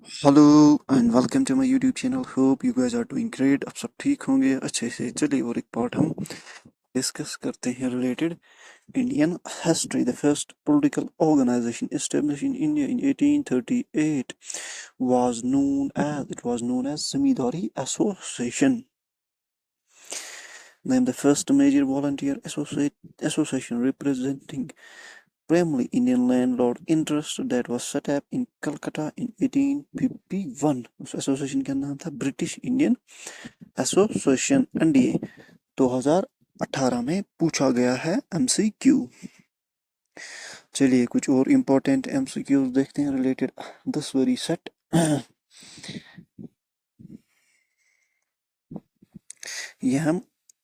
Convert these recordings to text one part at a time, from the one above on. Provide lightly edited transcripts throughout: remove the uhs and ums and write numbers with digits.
Hello and welcome to my YouTube channel. Hope you guys are doing great. अब सब ठीक होंगे अच्छे से। चलिए और एक पार्ट हम डिस्कस करते हैं related Indian history. The first political organization established in India in 1838 was known as Zamindari Association. Named the first major volunteer association representing primarily Indian landlord interest that was set up in Calcutta in 1851. उस association का नाम था British Indian association. And ये 2018 में पूछा गया है MCQ. चलिए कुछ और इम्पोर्टेंट एमसीक्यूज देखते हैं रिलेटेड दिस वेरी सेट। ये हम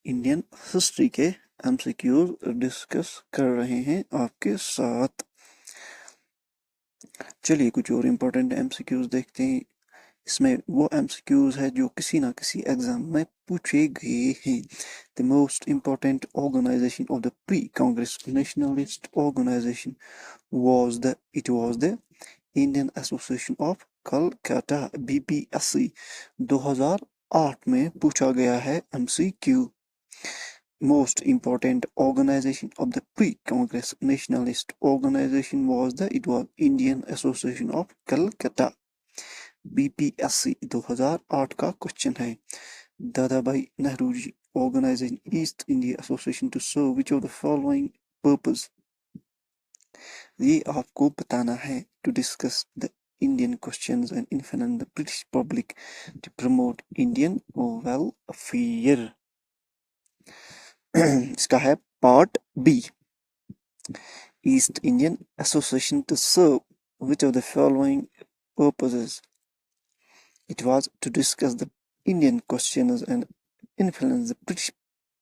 इंडियन हिस्ट्री के एमसीक्यूज डिस्कस कर रहे हैं आपके साथ। चलिए कुछ और इम्पोर्टेंट एमसीक्यूज देखते हैं। इसमें वो एमसीक्यूज है जो किसी ना किसी एग्जाम में पूछे गए हैं। The most important organization of the pre Congress nationalist organization was the Indian Association of Calcutta BPSC. 2008 में पूछा गया है MCQ. Most important organization of the pre-Congress nationalist organization was Indian Association of Calcutta BPSC. 2008 का question है। दादाभाई नेहरू जी organizing East India Association to serve which of the following purpose? ये आपको बताना है। To discuss the Indian questions and influence the British public to promote Indian welfare. इसका है part B. East Indian Association to serve which of the following purposes? It was to discuss the Indian questions and influence the British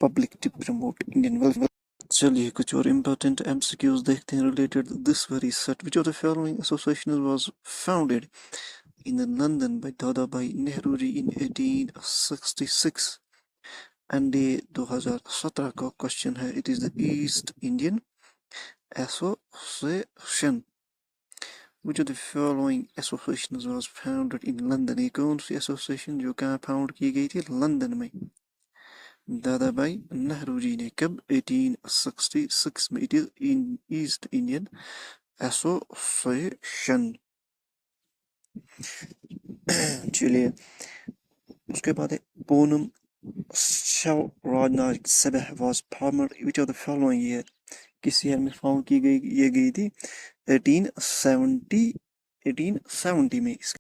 public to promote Indian welfare. चलिए कुछ और important MCQs देखते हैं related this very set. Which of the following association was founded in London by Dadabhai Nehru ji in 1866? And ये 2017 का question है। It is the East Indian Association. Which of the following associations was founded in London? ये कौन सी association जो कहाँ found की गई थी? लंदन में। दादाभाई नेहरू जी ने कब? 1866 में। It is in east Indian association. चलिए उसके बाद है पूनम स्वराज सभा was formed which of the following year? किस ईयर में फाउंड की गई थी? 1870 में।